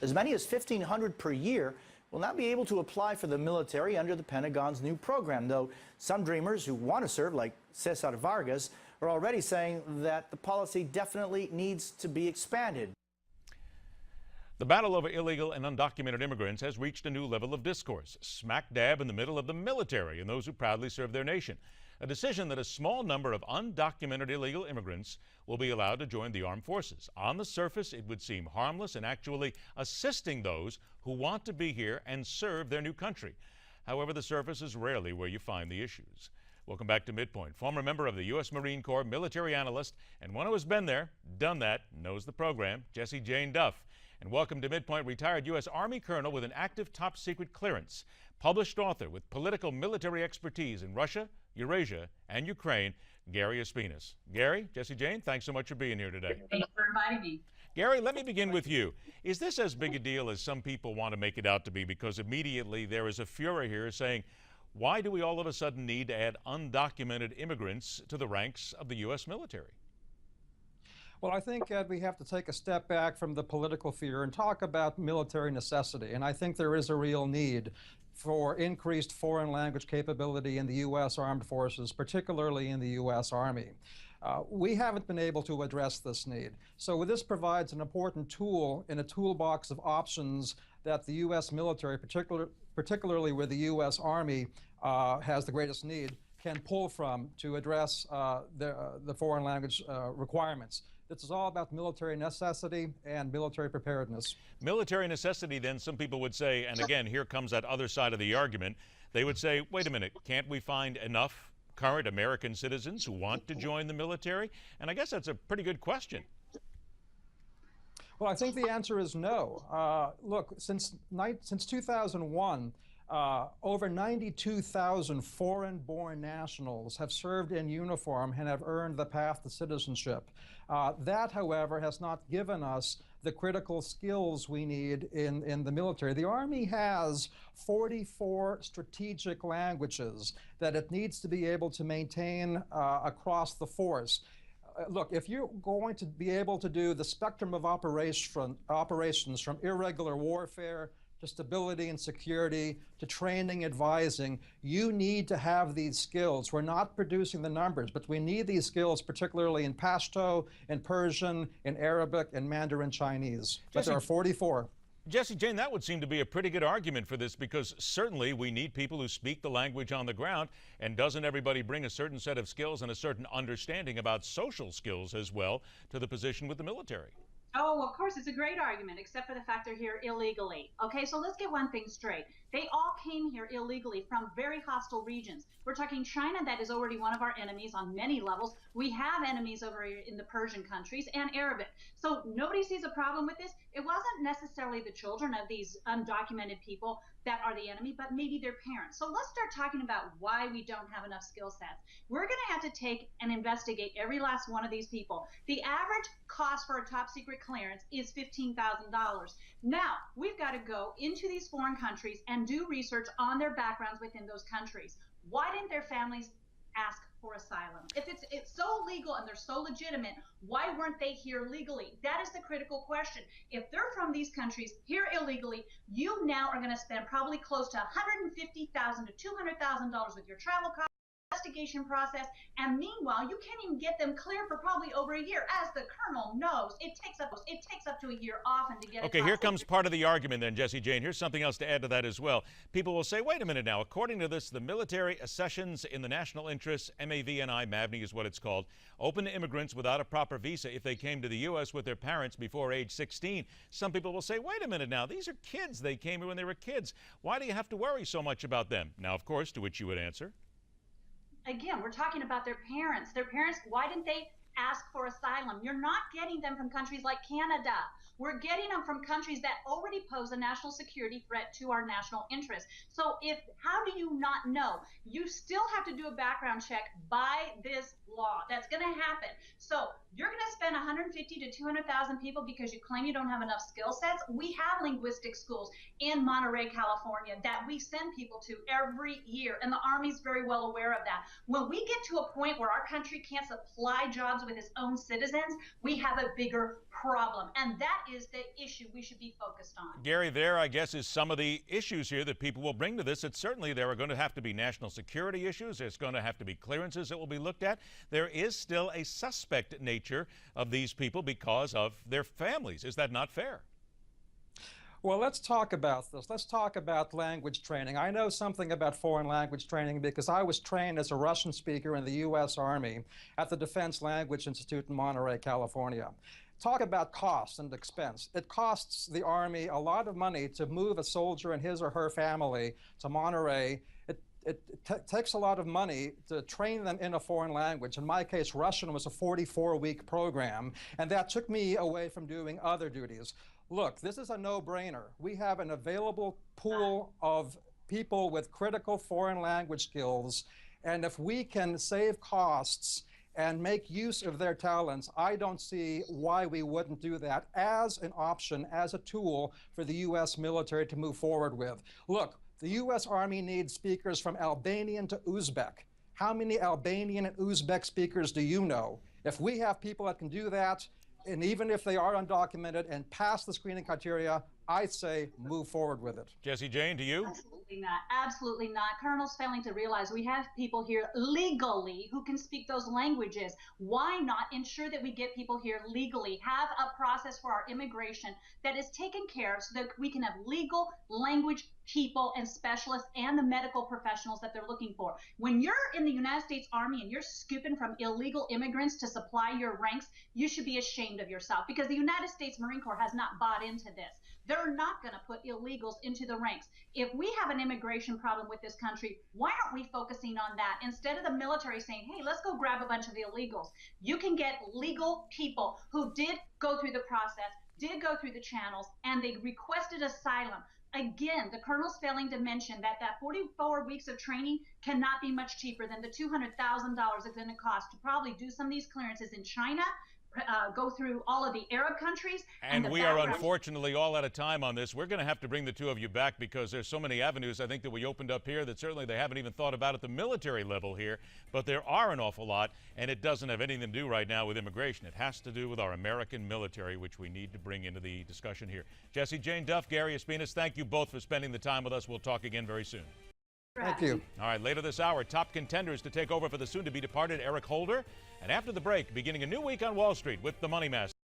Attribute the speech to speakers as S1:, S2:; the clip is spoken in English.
S1: As many as 1,500 per year will not be able to apply for the military under the Pentagon's new program, though some dreamers who want to serve, like Cesar Vargas, are already saying that the policy definitely needs to be expanded.
S2: The battle over illegal and undocumented immigrants has reached a new level of discourse, smack dab in the middle of the military and those who proudly serve their nation. A decision that a small number of undocumented illegal immigrants will be allowed to join the armed forces. On the surface, it would seem harmless and actually assisting those who want to be here and serve their new country. However, the surface is rarely where you find the issues. Welcome back to MidPoint. Former member of the U.S. Marine Corps, military analyst, and one who has been there, done that, knows the program, Jessie Jane Duff. And welcome to MidPoint, retired U.S. Army colonel with an active top-secret clearance, published author with political military expertise in Russia, Eurasia, and Ukraine, Gary Espinas. Gary, Jessie Jane, thanks so much for being here today.
S3: Thanks for inviting me.
S2: Gary, let me begin with you. Is this as big a deal as some people want to make it out to be? Because immediately there is a furor here saying, why do we all of a sudden need to add undocumented immigrants to the ranks of the U.S. military?
S4: Well, I think, Ed, we have to take a step back from the political fear and talk about military necessity. And I think there is a real need for increased foreign language capability in the U.S. Armed Forces, particularly in the U.S. Army. We haven't been able to address this need. So this provides an important tool in a toolbox of options that the U.S. military, particularly where the U.S. Army has the greatest need, can pull from to address the foreign language requirements. This is all about military necessity and military preparedness.
S2: Military necessity, then, some people would say, and again, here comes that other side of the argument, they would say, wait a minute, can't we find enough current American citizens who want to join the military? And I guess that's a pretty good question.
S4: Well, I think the answer is no. Look, since 2001, over 92,000 foreign-born nationals have served in uniform and have earned the path to citizenship. That, however, has not given us the critical skills we need in the military. The Army has 44 strategic languations that it needs to be able to maintain across the force. Look, if you're going to be able to do the spectrum of operations from irregular warfare to stability and security, to training, advising, you need to have these skills. We're not producing the numbers, but we need these skills, particularly in Pashto, in Persian, in Arabic, and Mandarin Chinese. But there are 44.
S2: Jessie Jane, that would seem to be a pretty good argument for this, because certainly we need people who speak the language on the ground, and doesn't everybody bring a certain set of skills and a certain understanding about social skills as well to the position with the military?
S3: Oh, of course, it's a great argument, except for the fact they're here illegally. Okay, so let's get one thing straight. They all came here illegally from very hostile regions. We're talking China, that is already one of our enemies on many levels. We have enemies over in the Persian countries and Arabic. So nobody sees a problem with this. It wasn't necessarily the children of these undocumented people that are the enemy, but maybe their parents. So let's start talking about why we don't have enough skill sets. We're going to have to take and investigate every last one of these people. The average cost for a top secret clearance is $15,000. Now, we've got to go into these foreign countries and do research on their backgrounds within those countries. Why didn't their families ask for asylum? If it's so legal and they're so legitimate, why weren't they here legally? That is the critical question. If they're from these countries here illegally, you now are going to spend probably close to $150,000 to $200,000 with your travel costs, investigation process, and meanwhile you can't even get them cleared for probably over a year. As the colonel knows, it takes up to a year often to get
S2: okay, here comes part of the argument then, Jessie Jane. Here's something else to add to that as well. People will say, wait a minute now, according to this, the military accessions in the national interests, MAVNI is what it's called, open to immigrants without a proper visa if they came to the U.S. with their parents before age 16. Some people will say, wait a minute now, these are kids. They came here when they were kids. Why do you have to worry so much about them? Now, of course, to which you would answer,
S3: again, we're talking about their parents. Their parents, why didn't they ask for asylum? You're not getting them from countries like Canada. We're getting them from countries that already pose a national security threat to our national interests. So how do you not know? You still have to do a background check by this law. That's going to happen. So You're going to spend 150 to 200,000 people because you claim you don't have enough skill sets. We have linguistic schools in Monterey, California that we send people to every year, and the Army's very well aware of that. When we get to a point where our country can't supply jobs with its own citizens, we have a bigger problem, and that is the issue we should be focused on.
S2: Gary, there, I guess, is some of the issues here that people will bring to this. It's certainly there are going to have to be national security issues. There's going to have to be clearances that will be looked at. There is still a suspect nature of these people because of their families. Is that not fair?
S4: Well, let's talk about this. Let's talk about language training. I know something about foreign language training because I was trained as a Russian speaker in the U.S. Army at the Defense Language Institute in Monterey, California. Talk about cost and expense. It costs the Army a lot of money to move a soldier and his or her family to Monterey. It takes a lot of money to train them in a foreign language. In my case, Russian was a 44-week program, and that took me away from doing other duties. Look, this is a no-brainer. We have an available pool of people with critical foreign language skills, and if we can save costs and make use of their talents, I don't see why we wouldn't do that as an option, as a tool for the U.S. military to move forward with. Look, the U.S. Army needs speakers from Albanian to Uzbek. How many Albanian and Uzbek speakers do you know? If we have people that can do that, and even if they are undocumented and pass the screening criteria, I'd say move forward with it.
S2: Jessie Jane, to you?
S3: Absolutely not. Absolutely not. Colonel's failing to realize we have people here legally who can speak those languages. Why not ensure that we get people here legally, have a process for our immigration that is taken care of so that we can have legal language people and specialists and the medical professionals that they're looking for. When you're in the United States Army and you're scooping from illegal immigrants to supply your ranks, you should be ashamed of yourself because the United States Marine Corps has not bought into this. They're not going to put illegals into the ranks. If we have an immigration problem with this country, why aren't we focusing on that? Instead of the military saying, hey, let's go grab a bunch of the illegals. You can get legal people who did go through the process, did go through the channels, and they requested asylum. Again, the colonel's failing to mention that 44 weeks of training cannot be much cheaper than the $200,000 it's going to cost to probably do some of these clearances in China, go through all of the Arab countries.
S2: And we are unfortunately all out of time on this. We're going to have to bring the two of you back because there's so many avenues I think that we opened up here that certainly they haven't even thought about at the military level here. But there are an awful lot, and it doesn't have anything to do right now with immigration. It has to do with our American military, which we need to bring into the discussion here. Jessie Jane Duff, Gary Espinas, thank you both for spending the time with us. We'll talk again very soon.
S4: Thank you.
S2: All right, later this hour, top contenders to take over for the soon-to-be-departed Eric Holder. And after the break, beginning a new week on Wall Street with the Money Master.